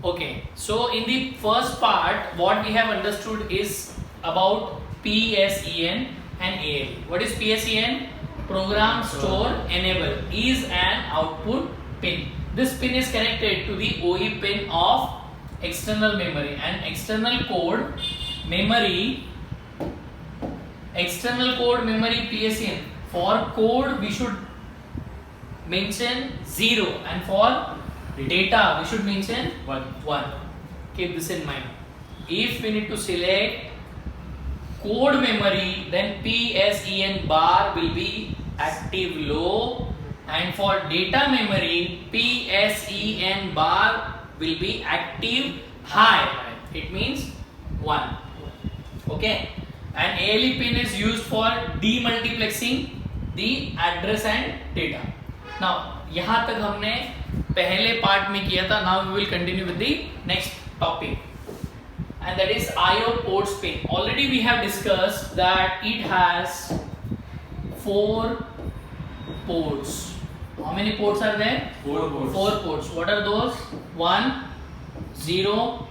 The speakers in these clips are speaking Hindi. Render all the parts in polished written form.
Okay, so in the first part, what we have understood is about PSEN and ALE. What is PSEN? Program Store Enable is an output pin. This pin is connected to the OE pin of external memory, and external code memory PSEN. For code we should mention 0, and for data we should mention 1. Keep this in mind. If we need to select code memory, then PSEN bar will be active low, and for data memory PSEN bar will be active high. It means 1. Okay, and ALE pin is used for demultiplexing the address and data. Now यहाँ तक हमने पहले पार्ट में किया था. Now we will continue with the next topic, and that is IO ports pin. Already we have discussed that it has 4 ports. How many ports are there? 4 ports. 4 ports. What are those? 1, 0,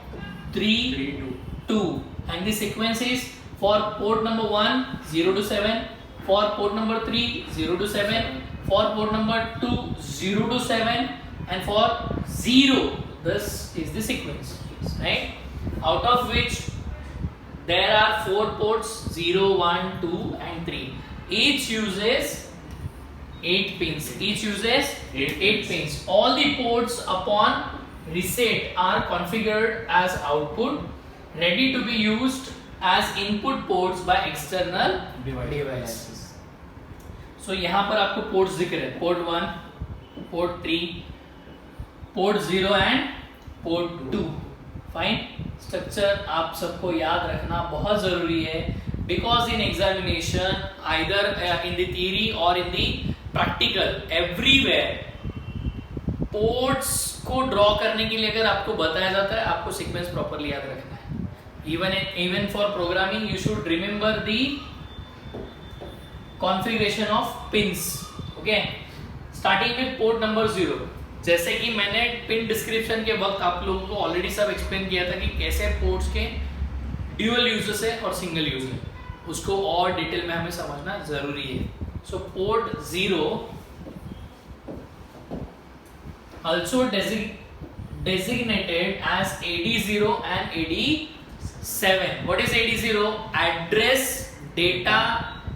3, 2. And the sequence is for port number 1, 0 to 7. For port number 3, 0 to 7. For port number 2, 0 to 7. And for 0, this is the sequence, right? Out of which there are 4 ports, 0, 1, 2 and 3. Each uses 8 pins. Each uses 8 pins. All the ports upon reset are configured as output, ready to be used as input ports by external devices. So यहाँ पर आपको ports दिख रहे हैं, port 1, port 3, port 0 and port 2. Fine. Structure आप सबको याद रखना बहुत जरूरी है, because in examination either in the theory or in the practical everywhere ports को draw करने के लिए अगर आपको बताया जाता है, आपको sequence properly याद रखना है. Even for programming you should remember the configuration of pins. Okay, starting with port number 0. जैसे कि मैंने पिन डिस्क्रिप्शन के वक्त आप लोगों को ऑलरेडी सब एक्सप्लेन किया था कि कैसे पोर्ट्स के ड्यूअल यूजेस है और सिंगल यूज है, उसको और डिटेल में हमें समझना जरूरी है. सो port 0 also designated as AD0 and AD7. What is AD0? Address data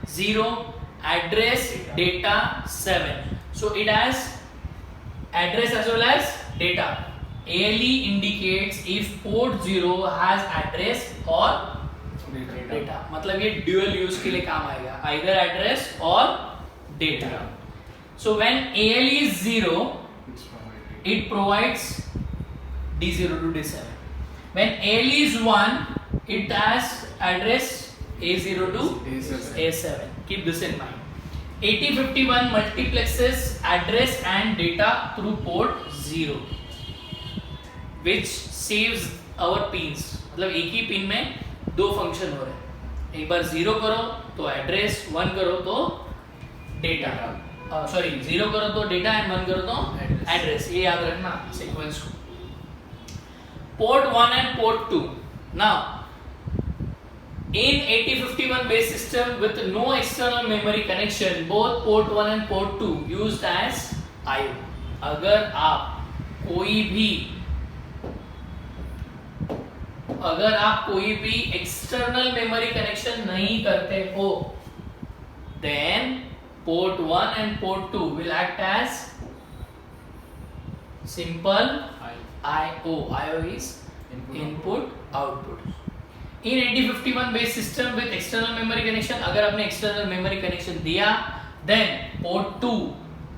0, address data 7. So it has address as well as data. ALE indicates if port 0 has address or data. मतलब ये dual use के लिए काम आएगा, either address or data. So when ALE is 0, it provides D0 to D7. When ALE is 1, it has address A0 to A7. Keep this in mind. 8051 multiplexes address and data through port 0, which saves our pins. मतलब एक ही पिन में 2 फंक्शन हो रहे हैं. एक बार 0 करो तो एड्रेस, 1 करो तो डेटा, सॉरी 0 करो तो डेटा एंड 1 करो तो एड्रेस. ये याद रखना सीक्वेंस को. Port 1 and port 2. Now in 8051 based system with no external memory connection, both port 1 and port 2 used as IO. अगर आप कोई भी external memory connection नहीं करते हो, then port 1 and port 2 will act as simple IO. IO is input output. In 8051 based system with external memory connection, अगर आपने external memory connection दिया, then port 2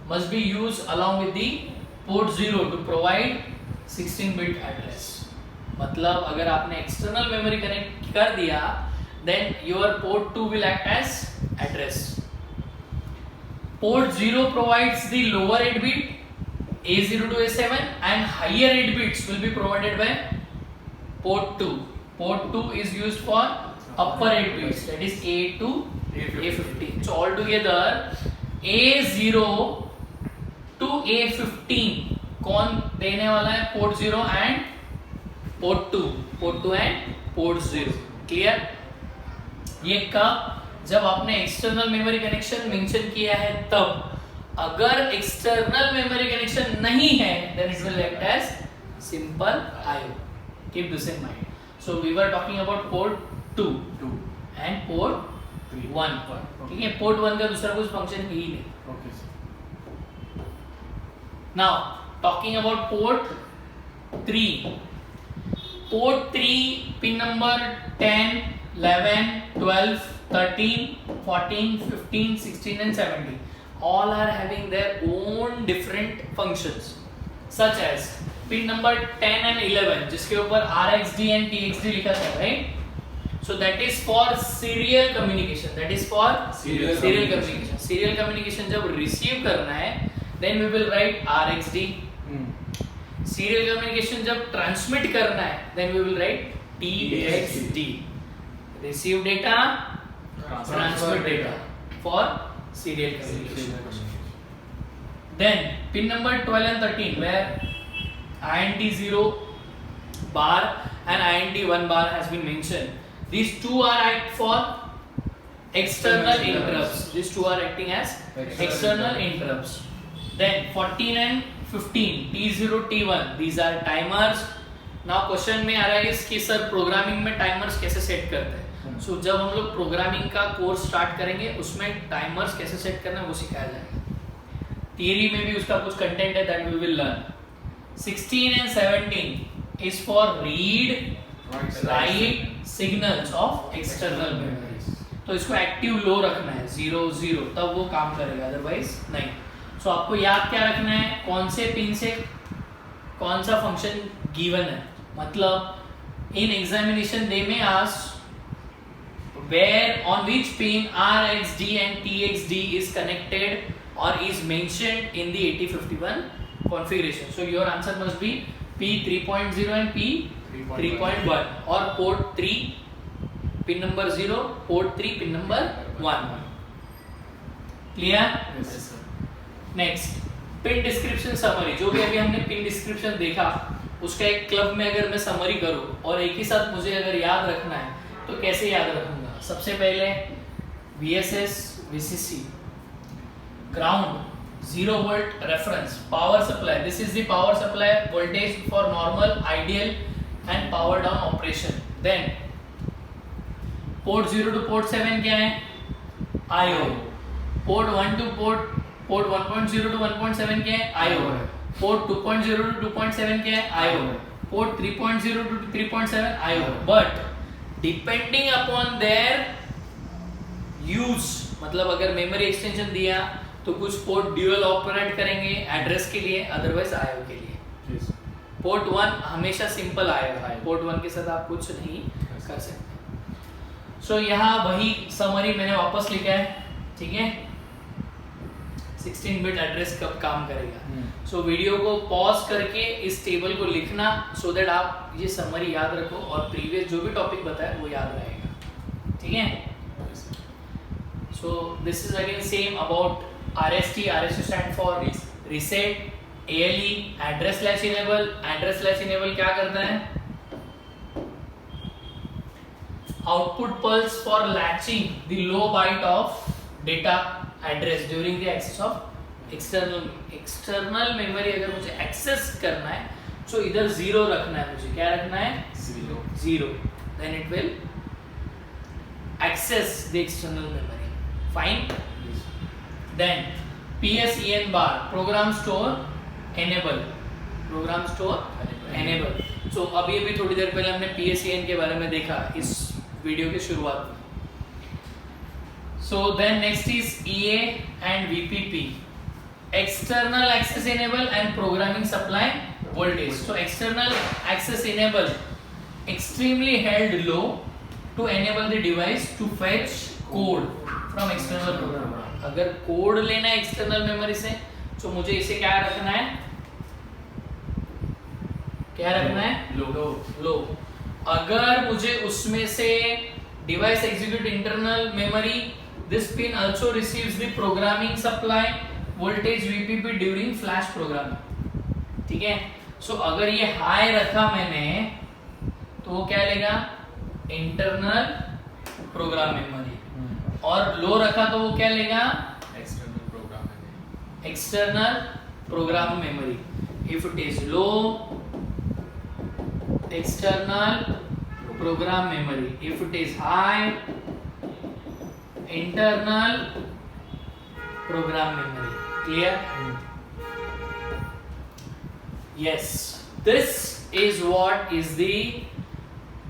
must be used along with the port 0 to provide 16-bit address. मतलब अगर आपने external memory connect कर दिया, then your port 2 will act as address. Port 0 provides the lower 8 bit A0 to A7, and higher 8 bits will be provided by port 2. Port 2 is used for upper 8 bits, that is A to A15. So altogether A0 to A15 कौन देने वाला है? port 0 and port 2 and port 0. Clear? ये कब? जब आपने एक्सटर्नल मेमोरी कनेक्शन मेंशन किया है तब. अगर एक्सटर्नल मेमोरी कनेक्शन नहीं है then it will act as simple IO. Keep this in mind. So we were talking about port 2 and port 1. ठीक है, पोर्ट 1 का दूसरा कुछ फंक्शन ही नहीं. Okay sir. Now talking about port 3. Port 3 pin number 10, 11, 12, 13, 14, 15, 16 and 17 all are having their own different functions, such as pin number 10 and 11 जिसके ऊपर RxD and TxD लिखा था, right? So that is for serial communication. That is for serial communication. Serial communication जब receive करना है then we will write RxD. Serial communication जब transmit करना है then we will write TxD. Receive data, transmit data for serial communication. Then pin number 12 and 13 where INT 0 bar and INT 1 bar has been mentioned. These two are act for external interrupts. These two are acting as external interrupts. Then 14 and 15 T0 T1 these are timers. Now question में आ रहा है कि सर प्रोग्रामिंग में टाइमर्स कैसे सेट करते हैं. So, जब हम लोग प्रोग्रामिंग का कोर्स स्टार्ट करेंगे उसमें टाइमर्स कैसे सेट करना है वो सिखाया जाएगा. थियरी में भी उसका कुछ कंटेंट है that we will learn. 16 and 17 is for read write signals of external memory. तो इसको एक्टिव लो रखना है 0 0 तब वो काम करेगा, अदरवाइज नहीं. सो आपको याद क्या रखना है, कौन से पिन से कौन सा फंक्शन गिवन है. मतलब इन एग्जामिनेशन दे में ask where on which pin RxD and TxD is connected or is mentioned in the 8051 configuration. So your answer must be P 3.0 and P 3.1 or port 3 pin number 0, port 3 pin number 1. Clear? Yes sir. Next, pin description summary. जो भी अभी हमने pin description देखा उसका एक क्लब में अगर मैं समरी करूँ और एक ही साथ मुझे अगर याद रखना है तो कैसे याद रखूंगा. सबसे पहले VSS VCC ground 0 volt reference power supply. This is the power supply voltage for normal, ideal and power down operation. Then port 0 to port 7 क्या है, IO. port 1 to port 1.0 to 1.7 क्या है, IO. port 2.0 to 2.7 क्या है, IO. port 3.0 to 3.7 IO. but depending upon their use, मतलब अगर मेमोरी एक्सटेंशन दिया तो कुछ पोर्ट ड्यूअल ऑपरेट करेंगे एड्रेस के लिए, अदरवाइज आईओ के लिए. पोर्ट 1 हमेशा सिंपल आएगा, पोर्ट 1 के साथ आप कुछ नहीं कर सकते. सो यहाँ वही समरी मैंने वापस लिखा है, ठीक है. 16 बिट एड्रेस कब काम करेगा. सो वीडियो को पॉज करके इस टेबल को लिखना सो दैट आप ये समरी याद रखो और प्रीवियस जो भी टॉपिक बताया वो याद रहेगा, ठीक है. So this is again same about RST. RST stand for reset. ALE address slash enable. Address slash enable क्या करता है, output pulse for latching the low byte of data address during the access of external memory. अगर मुझे एक्सेस करना है तो इधर 0 रखना है, मुझे क्या रखना है, 0. Then it will access the external memory. Fine. Then PSEN bar program store enable. Program store enable. So अभी थोड़ी देर पहले हमने PSEN के बारे में देखा इस वीडियो की शुरुआत में. So then next is EA and VPP, external access enable and programming supply voltage. So external access enable extremely held low to enable the device to fetch code from external program. अगर कोड लेना है एक्सटर्नल मेमोरी से तो मुझे इसे क्या रखना है, क्या रखना है, लो. अगर मुझे उसमें से device execute internal memory, this pin also receives the programming supply voltage VPP during flash programming. ठीक है. सो अगर ये हाई रखा मैंने तो वो क्या लेगा, इंटरनल प्रोग्राम मेमोरी, और लो रखा तो वो क्या लेगा, external program memory. If it is low, external program memory. If it is high, internal program memory. Clear? Yes. This is what is the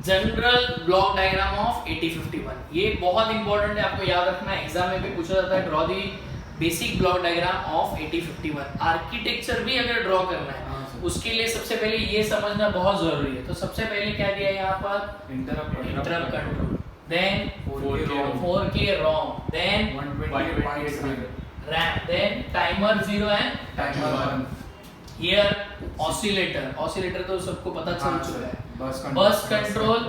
general block diagram of 8051. ये बहुत इंपॉर्टेंट है, आपको याद रखना है, एग्जाम में भी पूछा जाता है. Draw the basic block diagram of 8051. Architecture भी अगर ड्रॉ करना है उसके लिए सबसे पहले ये समझना बहुत जरूरी है. तो सबसे पहले क्या दिया है यहाँ पर, interrupt control, then 4K ROM, then 128 RAM, then timer 0 and timer 1. Here oscillator तो सबको पता चल चुका है. Bus control,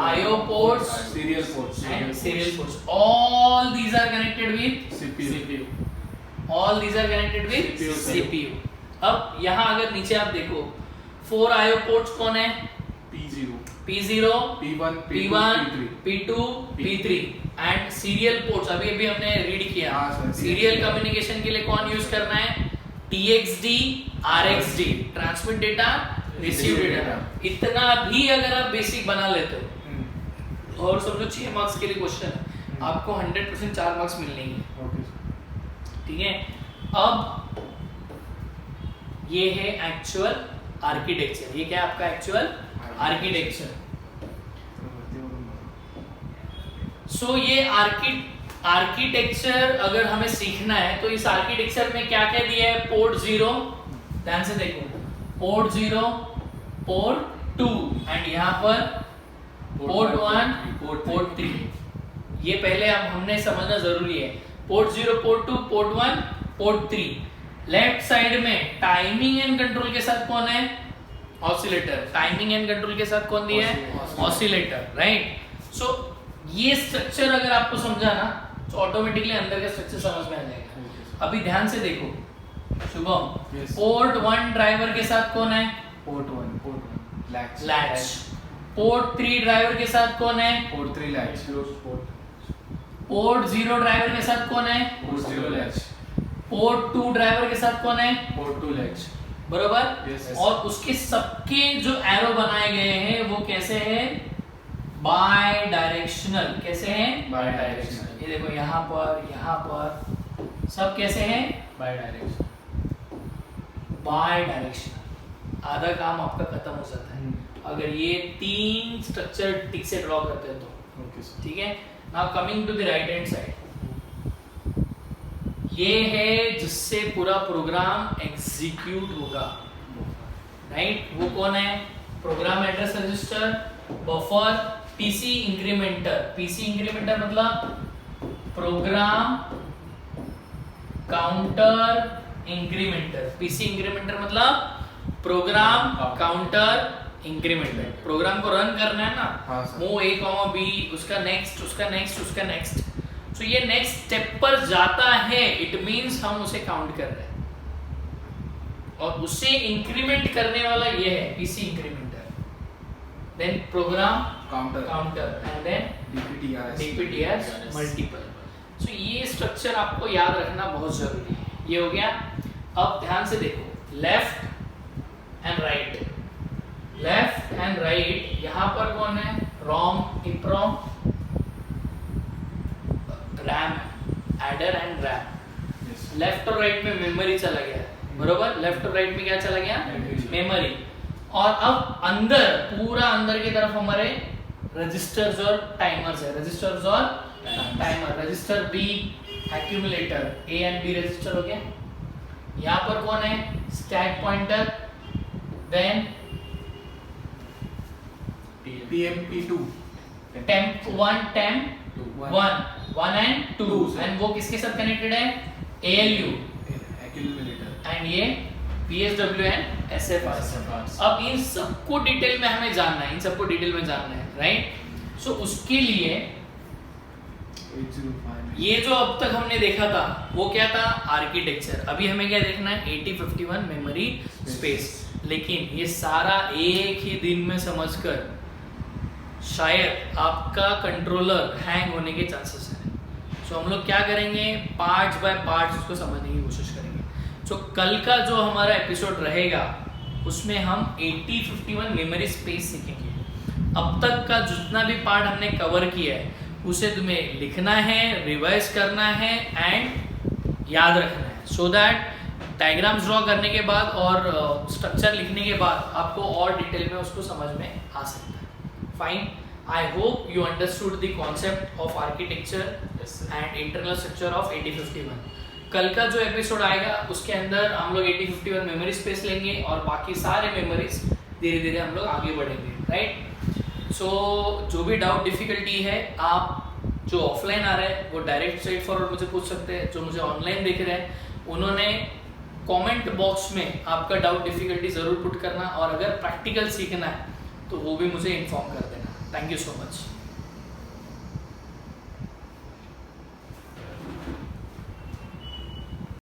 IO ports, serial ports. All these are connected with CPU. All these are connected with CPU. अब यहाँ अगर नीचे आप देखो 4 IO ports कौन है, P0, P1, P2, P3 and serial ports अभी हमने रीड किया. सीरियल कम्युनिकेशन के लिए कौन यूज करना है, TXD, RXD, transmit data, receive data. इतना भी अगर आप बेसिक बना लेते हो और समझो 6 मार्क्स के लिए क्वेश्चन है, आपको 100% 4 मार्क्स मिलने ही. ठीक है. अब ये है एक्चुअल आर्किटेक्चर. ये क्या है आपका एक्चुअल आर्किटेक्चर. सो ये आर्किटेक्चर अगर हमें सीखना है तो इस आर्किटेक्चर में क्या क्या दिया है, पोर्ट 0, ध्यान से देखो, पोर्ट 0, पोर्ट 2 एंड यहाँ पर पोर्ट 1, पोर्ट 3. ये पहले हमने समझना जरूरी है. Port 0, port 2, port 1, port 3. Left side में टाइमिंग एंड कंट्रोल के साथ कौन है, ऑसिलेटर. टाइमिंग एंड कंट्रोल के साथ कौन दिया है, ऑसिलेटर. राइट. सो ये स्ट्रक्चर अगर आपको समझा ना तो ऑटोमेटिकली अंदर का स्ट्रक्चर समझ में आ जाएगा. अभी ध्यान से देखो शुभम, पोर्ट 1 ड्राइवर के साथ कौन है, पोर्ट 1 लैच. पोर्ट 3 ड्राइवर के साथ कौन है, पोर्ट 3 लैच. पोर्ट 0 ड्राइवर के साथ कौन है, पोर्ट 0 लैच. पोर्ट 2 ड्राइवर के साथ कौन है, पोर्ट 2 लैच. बरोबर. और उसके सबके जो एरो बनाए गए हैं वो कैसे हैं, बाय डायरेक्शनल. कैसे हैं, बाय डायरेक्शनल. ये देखो यहाँ पर सब कैसे हैं, बाय डायरेक्शनल. Bye directional. आधा काम आपका खत्म हो जाता है अगर ये 3 स्ट्रक्चर ठीक से ड्रॉ करते हैं तो. ठीक है. Now coming to the right hand side, ये है जिससे पूरा प्रोग्राम एग्जीक्यूट होगा. राइट. वो कौन है, program address register, buffer, PC incrementer. PC incrementer मतलब program counter incrementer. PC incrementer मतलब प्रोग्राम काउंटर इंक्रीमेंटर. प्रोग्राम को रन करना है ना, मूव A, B, उसका नेक्स्ट, उसका नेक्स्ट, उसका नेक्स्ट. तो ये नेक्स्ट स्टेप पर जाता है, इट मींस हम उसे काउंट कर रहे हैं. और उसे इंक्रीमेंट करने वाला ये है PC incrementer. Then program counter and then DPTR multiple. So ये स्ट्रक्चर आपको याद रखना बहुत जरूरी है. ये हो गया. अब ध्यान से देखो, left and right. Left and right यहाँ पर कौन है, ROM, EPROM, RAM, adder and RAM. Left और राइट में मेमोरी चला गया, बरोबर. लेफ्ट और राइट में क्या चला गया, मेमोरी. और अब अंदर, पूरा अंदर की तरफ हमारे रजिस्टर्स और टाइमर्स है. रजिस्टर्स और timer. Register B accumulator, A and B register हो गया. यहाँ पर कौन है, stack pointer, then TMP2, temp 1, temp 1 and 2. And वो किसके साथ कनेक्टेड है, ALU एंड ये PSW एंड SFR. अब इन सबको डिटेल में हमें जानना है, इन सबको डिटेल में जानना है. राइट. सो उसके लिए 805 ये जो अब तक हमने देखा था वो क्या था, आर्किटेक्चर. अभी हमें क्या देखना है, 8051 मेमोरी स्पेस. लेकिन ये सारा एक ही दिन में समझकर शायद आपका कंट्रोलर हैंग होने के चांसेस हैं। सो हम लोग क्या करेंगे, पार्ट्स बाय पार्ट्स उसको समझने की कोशिश करेंगे। सो कल का जो हमारा एपिसोड रहेगा उसमें हम 8051 मेमोरी स्पेस सीखेंगे। अब तक का जितना भी पार्ट हमने कवर किया है उसे तुम्हें लिखना है, रिवाइज करना है एंड याद रखना है, सो दैट डायग्राम्स ड्रॉ करने के बाद और स्ट्रक्चर लिखने के बाद आपको और डिटेल में उसको समझ में आ सकता है। Fine, I hope you understood the concept of architecture and internal structure of 8051। कल का जो एपिसोड आएगा उसके अंदर हम लोग 8051 मेमोरी स्पेस लेंगे और बाकी सारे मेमोरीज धीरे धीरे हम लोग आगे बढ़ेंगे, राइट। सो जो भी डाउट डिफिकल्टी है, आप जो ऑफलाइन आ रहे हैं वो डायरेक्ट स्ट्रेट फॉरवर्ड मुझे पूछ सकते हैं, जो मुझे ऑनलाइन देख रहे हैं उन्होंने कमेंट बॉक्स में आपका डाउट डिफिकल्टी ज़रूर पुट करना, और अगर प्रैक्टिकल सीखना है तो वो भी मुझे इन्फॉर्म कर देना। Thank you so much.